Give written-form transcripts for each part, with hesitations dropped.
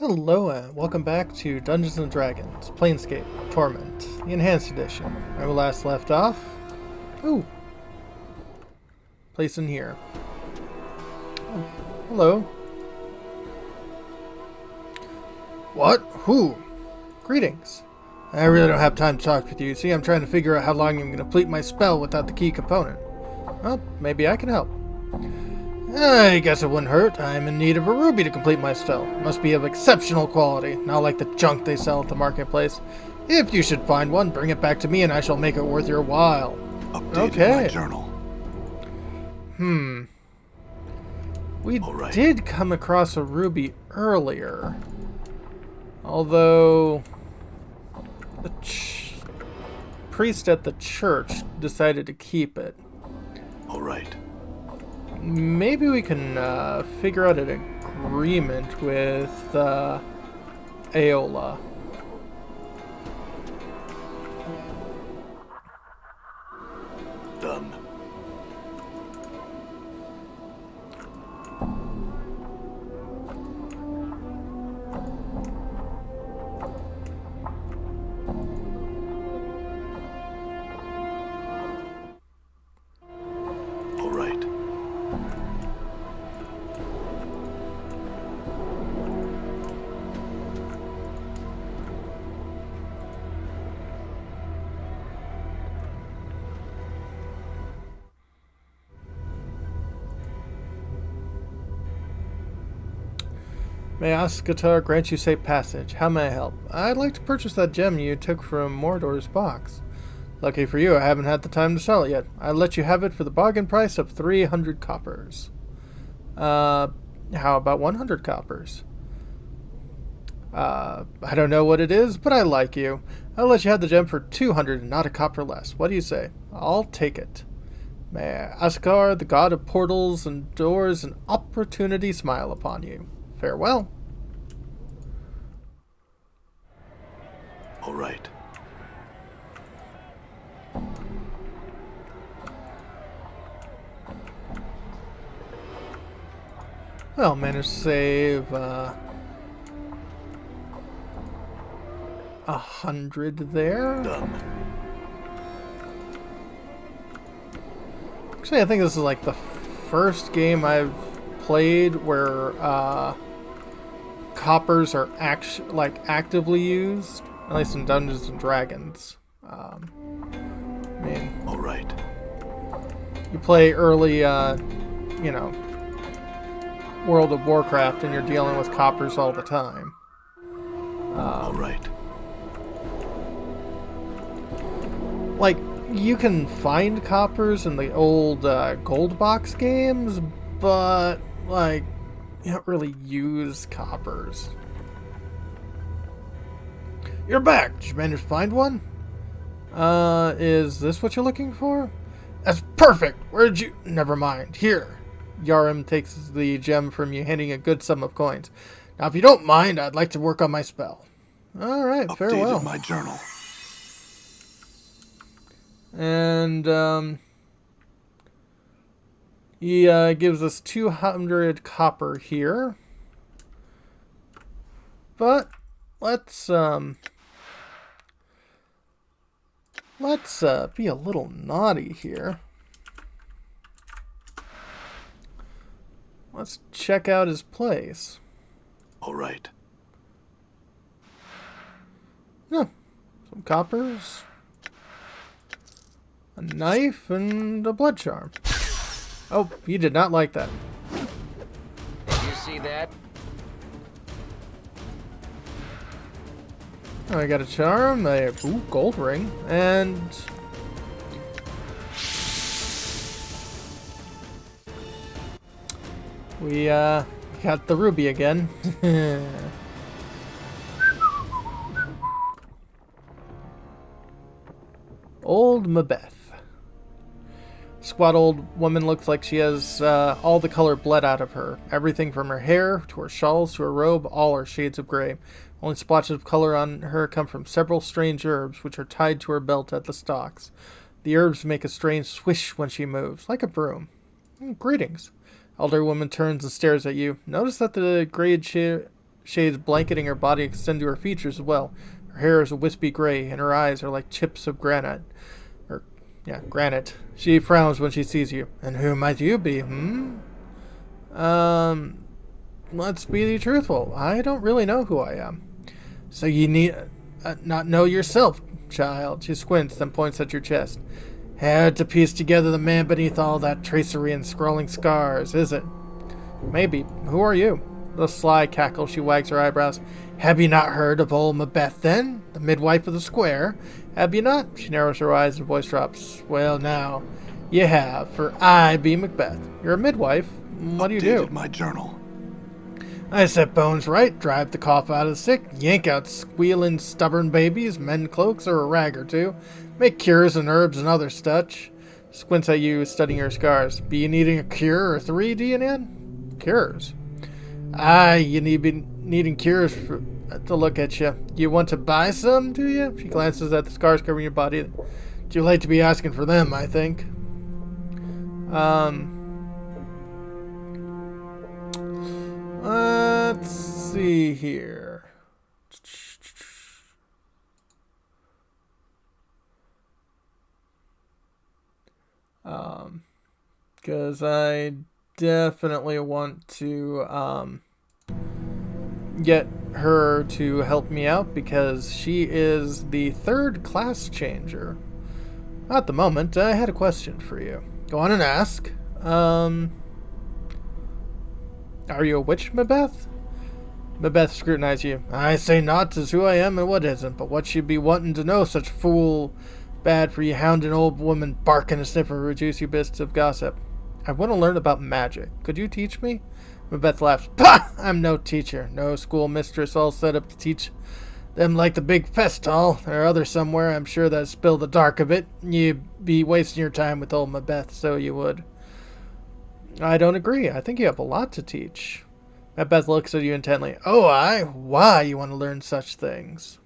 Hello and welcome back to Dungeons & Dragons, Planescape, Torment, the Enhanced Edition. Where we last left off. Ooh. Place in here. Oh, hello. What? Who? Greetings. I really don't have time to talk with you. See, I'm trying to figure out how long I'm going to complete my spell without the key component. Well, maybe I can help. I guess it wouldn't hurt. I'm in need of a ruby to complete my spell. Must be of exceptional quality, not like the junk they sell at the marketplace. If you should find one, bring it back to me and I shall make it worth your while. Updated my journal. We did come across a ruby earlier. Although the priest at the church decided to keep it. Alright. Maybe we can figure out an agreement with Aola. Done. Alright. May Ascatar grant you safe passage. How may I help? I'd like to purchase that gem you took from Mordor's box. Lucky for you, I haven't had the time to sell it yet. I'll let you have it for the bargain price of 300 coppers. How about 100 coppers? I don't know what it is, but I like you. I'll let you have the gem for 200 and not a copper less. What do you say? I'll take it. May Ascar, the god of portals and doors and opportunity, smile upon you. Farewell. All right. Well, managed to save 100 there. Done. Actually, I think this is like the first game I've played where coppers are actively used, at least in Dungeons and Dragons. I mean, all right. You play early, World of Warcraft, and you're dealing with coppers all the time. All right. Like, you can find coppers in the old gold box games, but like, you don't really use coppers. You're back! Did you manage to find one? Is this what you're looking for? That's perfect! Where'd you... Never mind. Here. Yarim takes the gem from you, handing a good sum of coins. Now, if you don't mind, I'd like to work on my spell. Alright, farewell. Updated my journal. And, he gives us 200 copper here. But let's be a little naughty here. Let's check out his place. All right. Yeah, some coppers, a knife, and a blood charm. Oh, he did not like that. Did you see that? I got a charm, a gold ring, and we got the ruby again. Old Mabeth. Squat old woman looks like she has all the color bled out of her. Everything from her hair to her shawls to her robe, all are shades of gray. Only splotches of color on her come from several strange herbs which are tied to her belt at the stalks. The herbs make a strange swish when she moves, like a broom. Greetings. Elder woman turns and stares at you. Notice that the shades blanketing her body extend to her features as well. Her hair is a wispy gray, and her eyes are like chips of granite. Granite. She frowns when she sees you. And who might you be, Let's be truthful. I don't really know who I am. So you need not know yourself, child. She squints, then points at your chest. Hard to piece together the man beneath all that tracery and scrolling scars, is it? Maybe. Who are you? The sly cackle, she wags her eyebrows. Have you not heard of old Macbeth, then? The midwife of the square? Have you not? She narrows her eyes and voice drops. Well, now, you have, for I be Macbeth. You're a midwife. What do you do? Updated my journal. I set bones right, drive the cough out of the sick, yank out squealing stubborn babies, mend cloaks or a rag or two, make cures and herbs and other such. Squints at you, studying your scars. Be you needing a cure or three, do you, Nan? Cures? Aye, you need be needing cures to look at you. You want to buy some, do you? She glances at the scars covering your body. Too late to be asking for them, I think. Let's see here. Because I definitely want to get her to help me out because she is the third class changer. At the moment, I had a question for you. Go on and ask. Are you a witch, Macbeth? Macbeth scrutinized you. I say not as who I am and what isn't, but what you be wanting to know, such fool bad for you hounding old woman barking and sniffing her juicy bits of gossip. I want to learn about magic. Could you teach me? Macbeth laughs. Pah! I'm no teacher, no school mistress all set up to teach them like the big fest hall. There are others somewhere, I'm sure, that spill the dark of it. You'd be wasting your time with old Macbeth, so you would. I don't agree. I think you have a lot to teach. Macbeth looks at you intently. Oh, why you want to learn such things?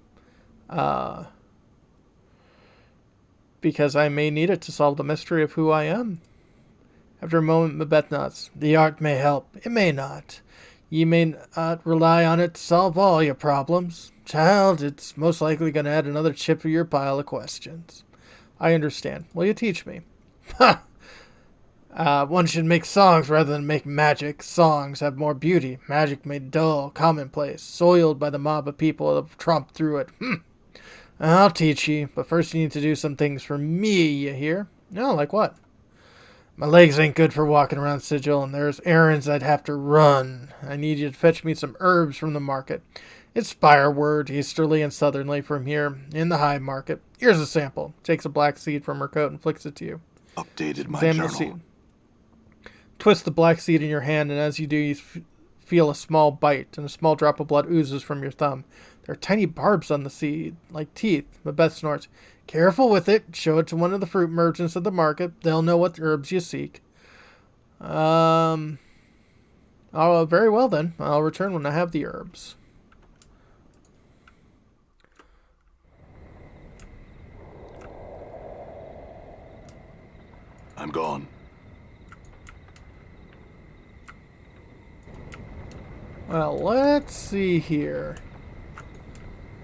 Because I may need it to solve the mystery of who I am. After a moment, Macbeth nods. The art may help. It may not. You may not rely on it to solve all your problems. Child, it's most likely going to add another chip to your pile of questions. I understand. Will you teach me? Ha! One should make songs rather than make magic. Songs have more beauty. Magic made dull, commonplace, soiled by the mob of people that have tromped through it. I'll teach you, but first you need to do some things for me, you hear? No, like what? My legs ain't good for walking around Sigil, and there's errands I'd have to run. I need you to fetch me some herbs from the market. It's Spireward, easterly and southerly from here, in the High Market. Here's a sample. Takes a black seed from her coat and flicks it to you. Updated my Examine the journal. seed. Twist the black seed in your hand, and as you do, you feel a small bite, and a small drop of blood oozes from your thumb. There are tiny barbs on the seed, like teeth. Macbeth snorts. Careful with it. Show it to one of the fruit merchants at the market. They'll know what herbs you seek. Oh, very well then. I'll return when I have the herbs. I'm gone. Well, let's see here.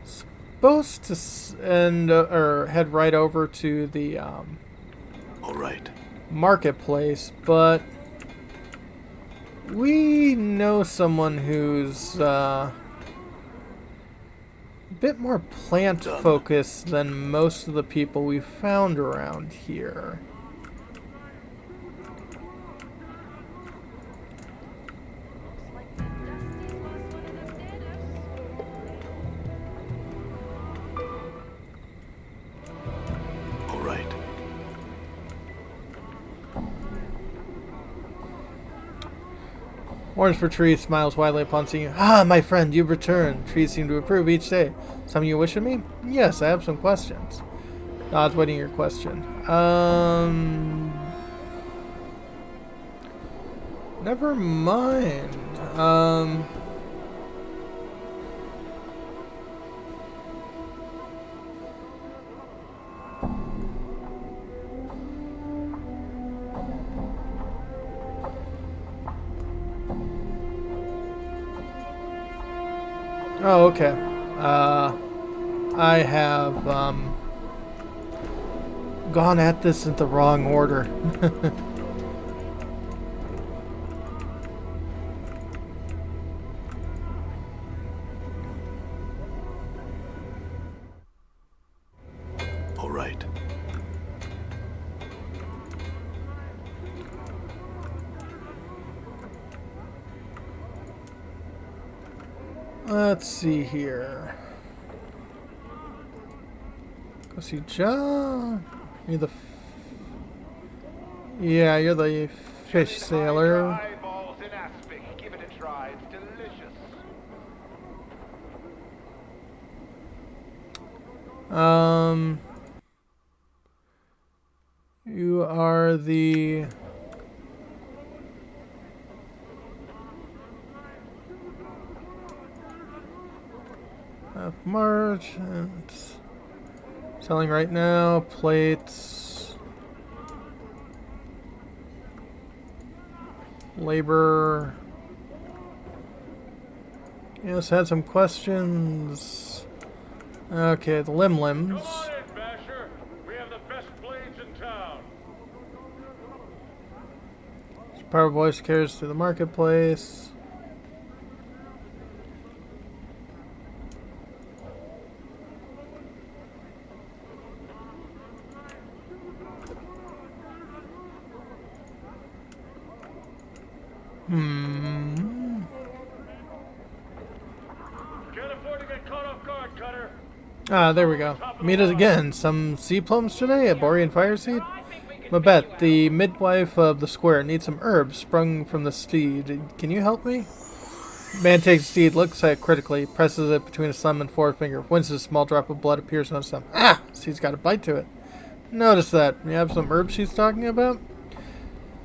Supposed to head right over to the All right. marketplace, but we know someone who's a bit more plant focused than most of the people we found around here. All right. Orange for Trees smiles widely upon seeing you. Ah, my friend, you've returned. Trees seem to approve each day. Something you wish of me? Yes, I have some questions. Nods waiting your question. Never mind. Oh, okay. I have gone at this in the wrong order. All right. Let's see here. Go see John. You're the. Yeah, you're the fish sailor. Eyeballs in aspic. Give it a try. It's delicious. You are the. Merchant. Selling right now. Plates. Labor. Yes, had some questions. Okay, the limb limbs. Come on in, Basher. We have the best blades in town. Power voice carries through the marketplace. Can't afford to get caught off guard, Cutter. Ah, there we go. Meet us again. Some sea plums today? A borean fire seed? Mabette, the midwife of the square, needs some herbs sprung from the seed. Can you help me? Man takes the seed, looks at it critically, presses it between his thumb and forefinger. Winces, a small drop of blood appears on his thumb. Ah! Seed's got a bite to it. Notice that. You have some herbs she's talking about?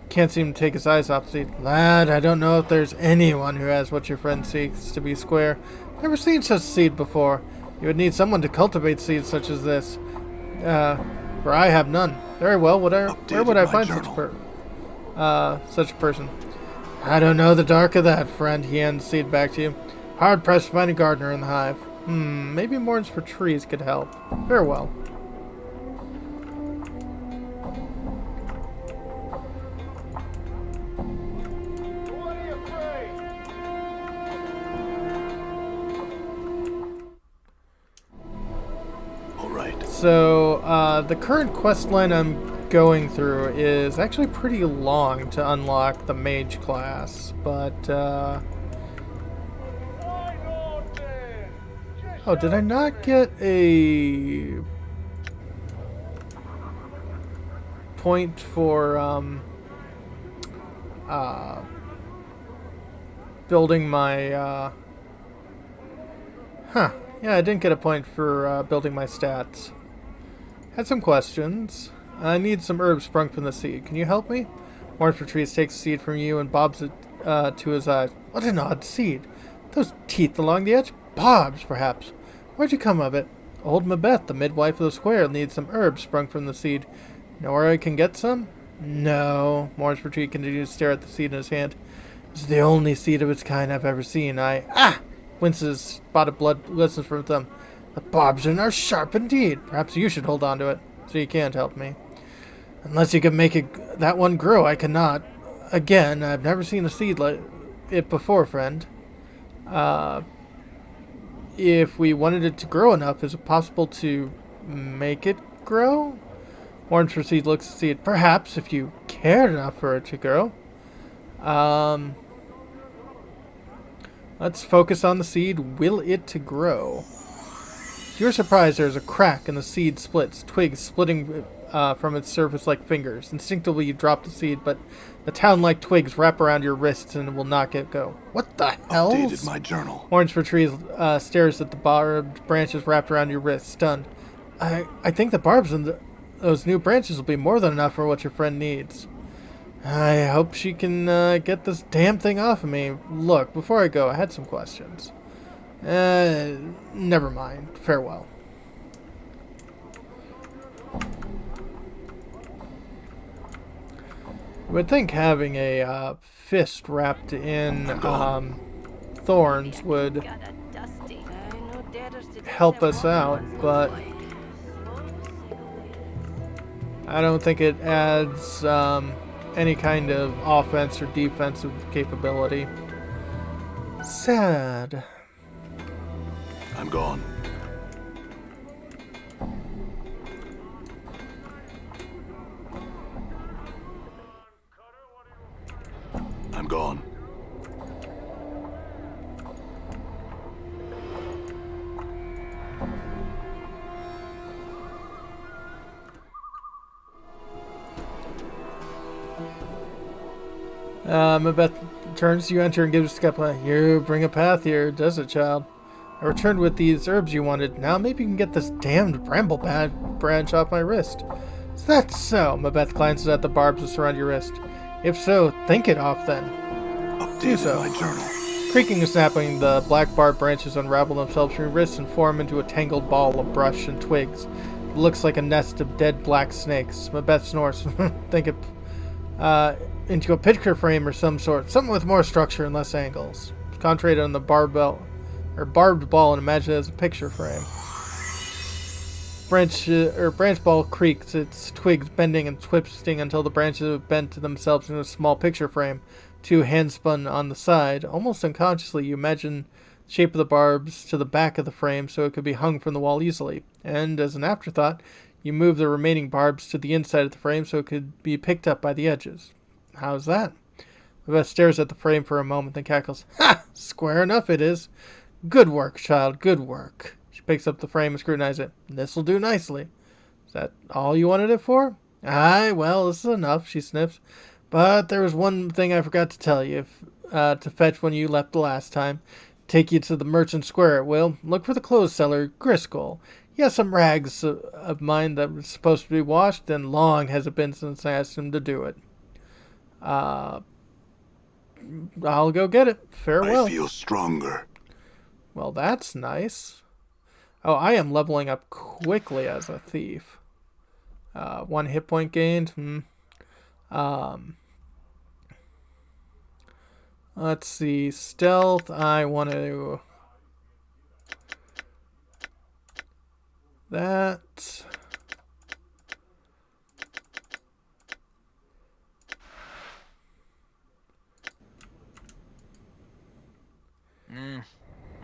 Can't seem to take his eyes off the seed. Lad, I don't know if there's anyone who has what your friend seeks to be square. Never seen such a seed before. You would need someone to cultivate seeds such as this. For I have none. Very well, where would I find such a person? I don't know the dark of that, friend. He hands the seed back to you. Hard pressed to find a gardener in the hive. Maybe morns for trees could help. Farewell. What are you afraid? All right. So, the current quest line I'm going through is actually pretty long to unlock the mage class, but, oh, did I not get a point for, building my, yeah, I didn't get a point for building my stats. Had some questions. I need some herbs sprung from the seed. Can you help me? Morns for Trees takes the seed from you and bobs it to his eyes. What an odd seed. Those teeth along the edge? Bobs, perhaps. Where'd you come of it? Old Mabeth, the midwife of the square, needs some herbs sprung from the seed. Know where I can get some? No. Morns for Tree continues to stare at the seed in his hand. It's the only seed of its kind I've ever seen. Winces, spot of blood glistens from them. The barbs are sharp indeed. Perhaps you should hold on to it, so you can't help me. Unless you can make that one grow, I cannot. Again, I've never seen a seed like it before, friend. If we wanted it to grow enough, is it possible to make it grow? Orange for Seed looks at seed. Perhaps, if you cared enough for it to grow. Let's focus on the seed. Will it to grow? To your surprise, there's a crack and the seed splits, twigs splitting from its surface like fingers. Instinctively, you drop the seed, but the town-like twigs wrap around your wrists and will not get go. What the hell? Updated my journal. Orange for Trees stares at the barbed branches wrapped around your wrists, stunned. I think the barbs in those new branches will be more than enough for what your friend needs. I hope she can get this damn thing off of me. Look, before I go, I had some questions. Never mind. Farewell. I would think having a fist wrapped in thorns would help us out, but I don't think it adds any kind of offense or defensive capability. Sad. I'm gone. I'm gone. Macbeth turns to you, enter, and gives a step. You bring a path here, does it, child? I returned with these herbs you wanted. Now maybe you can get this damned bramble branch off my wrist. Is that so? Macbeth glances at the barbs that surround your wrist. If so, think it off then. Do so. My journal. Creaking and snapping, the black barb branches unravel themselves from your wrists and form into a tangled ball of brush and twigs. It looks like a nest of dead black snakes. Macbeth snores. Think it into a picture frame or some sort. Something with more structure and less angles. Concentrate on the barbed ball and imagine it as a picture frame. Branch ball creaks, its twigs bending and twisting until the branches have bent to themselves in a small picture frame. Two hands spun on the side. Almost unconsciously, you imagine the shape of the barbs to the back of the frame so it could be hung from the wall easily. And as an afterthought, you move the remaining barbs to the inside of the frame so it could be picked up by the edges. How's that? Macbeth stares at the frame for a moment, then cackles. Ha! Square enough it is. Good work, child, good work. She picks up the frame and scrutinizes it. This'll do nicely. Is that all you wanted it for? Aye, well, this is enough, she sniffs. But there was one thing I forgot to tell you, to fetch when you left the last time. Take you to the merchant square, it will. Look for the clothes seller, Griscoll. He has some rags of mine that were supposed to be washed, and long has it been since I asked him to do it. I'll go get it. Farewell. I feel stronger. Well, that's nice. Oh, I am leveling up quickly as a thief. 1 hit point gained. Let's see. Stealth. I want to... That...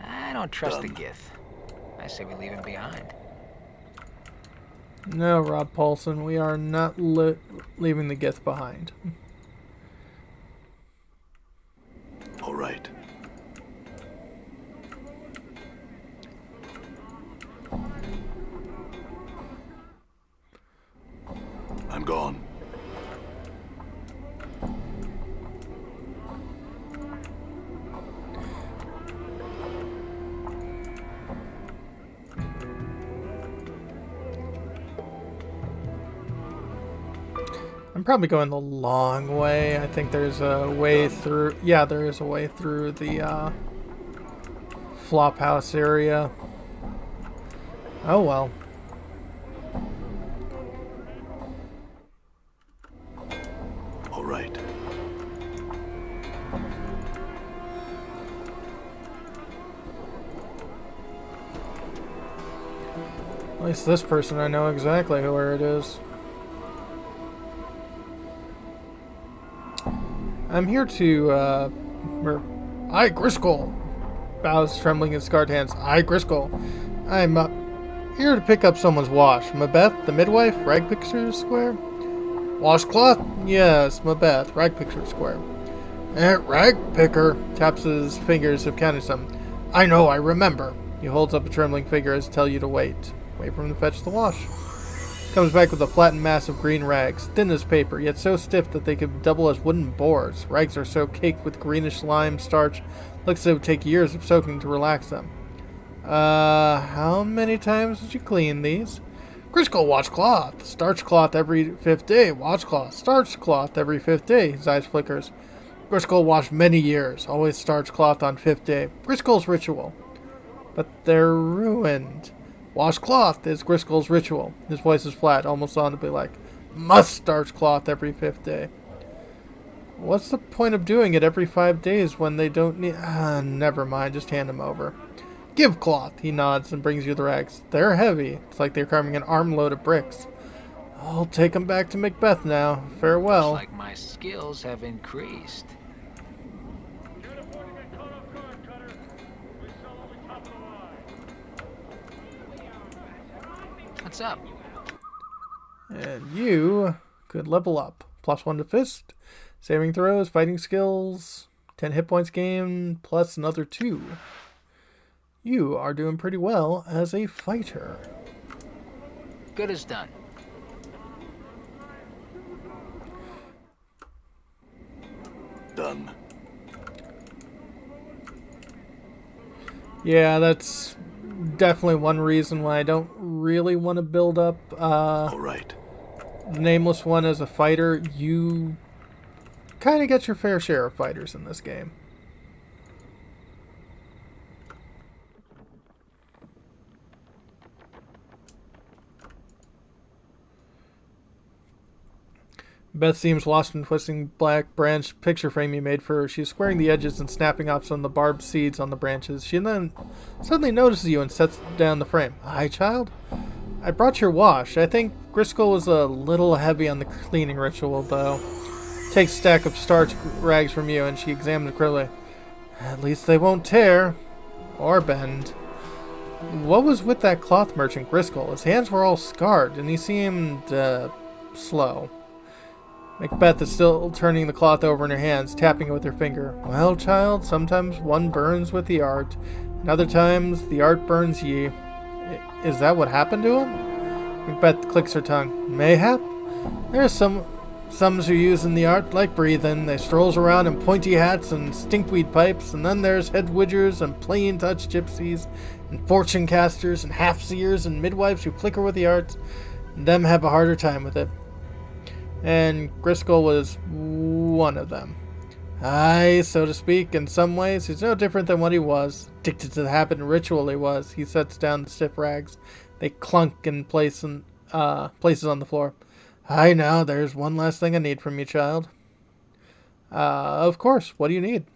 I don't trust the Gith. I say we leave him behind. No, Rob Paulson, we are not leaving the Gith behind. All right. I'm gone. I'm probably going the long way. I think there's a way through... Yeah, there is a way through the Flophouse area. Oh well. All right. At least this person, I know exactly where it is. I'm here to, I, Griscoll! Bows, trembling his scarred hands. I, Griscoll. I'm, here to pick up someone's wash. Macbeth, the midwife, Ragpicture Square? Washcloth? Yes, Macbeth, Ragpicture Square. Ragpicker, taps his fingers of counting some. I know, I remember. He holds up a trembling finger as tell you to wait. Wait for him to fetch the wash. Comes back with a flattened mass of green rags, thin as paper, yet so stiff that they could double as wooden boards. Rags are so caked with greenish lime starch, looks as if it would take years of soaking to relax them. How many times did you clean these? Griscoll washcloth. Starch cloth every 5th day. Washcloth. Starch cloth every 5th day. His eyes flickers. Griscoll washed many years. Always starch cloth on 5th day. Griscoll's ritual. But they're ruined. Washcloth is Griscoll's ritual. His voice is flat, almost audibly like, must starch cloth every 5th day. What's the point of doing it every 5 days when they don't need... never mind, just hand him over. Give cloth, he nods and brings you the rags. They're heavy. It's like they're carrying an armload of bricks. I'll take them back to Macbeth now. Farewell. Looks like my skills have increased. Can't afford to get caught off guard, Cutter. We sell only top of the line. What's up? And you could level up. +1 to fist, saving throws, fighting skills, 10 hit points gained, plus another 2. You are doing pretty well as a fighter. Good as done. Done. Yeah, that's definitely one reason why I don't really want to build up All right. the Nameless One as a fighter. You kind of get your fair share of fighters in this game. Beth seems lost in twisting black branch picture frame you made for her. She's squaring the edges and snapping off some of the barbed seeds on the branches. She then suddenly notices you and sets down the frame. Hi, child. I brought your wash. I think Griscoll was a little heavy on the cleaning ritual, though. Takes a stack of starch rags from you, and she examines it critically. At least they won't tear. Or bend. What was with that cloth merchant, Griscoll? His hands were all scarred, and he seemed, slow. Macbeth is still turning the cloth over in her hands, tapping it with her finger. Well, child, sometimes one burns with the art, and other times the art burns ye. Is that what happened to him? Macbeth clicks her tongue. Mayhap. There's some who use in the art like breathing. They strolls around in pointy hats and stinkweed pipes, and then there's head widgers and plain touch gypsies, and fortune casters and half-seers and midwives who flicker with the arts, and them have a harder time with it. And Griscoll was one of them. Aye, so to speak, in some ways, he's no different than what he was. Addicted to the habit and ritual he was. He sets down the stiff rags. They clunk in places on the floor. Aye, now, there's one last thing I need from you, child. Of course, what do you need?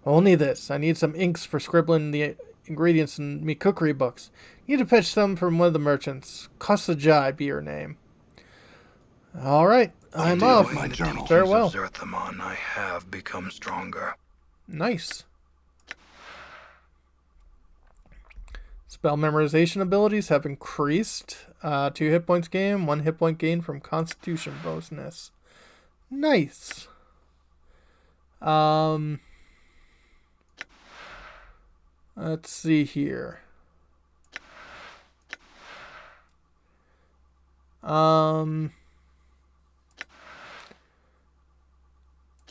Only this. I need some inks for scribbling the ingredients in me cookery books. Need to fetch some from one of the merchants. Kasajai be your name. All right. I'm off. My journal. Farewell. Zerthamon, I have become stronger. Nice. Spell memorization abilities have increased. 2 hit points gain, 1 hit point gain from Constitution bonus. Nice. Let's see here.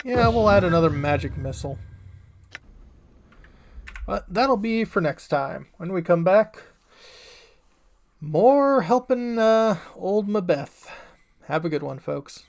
Yeah, we'll add another magic missile. But that'll be for next time. When we come back, more helping old Macbeth. Have a good one, folks.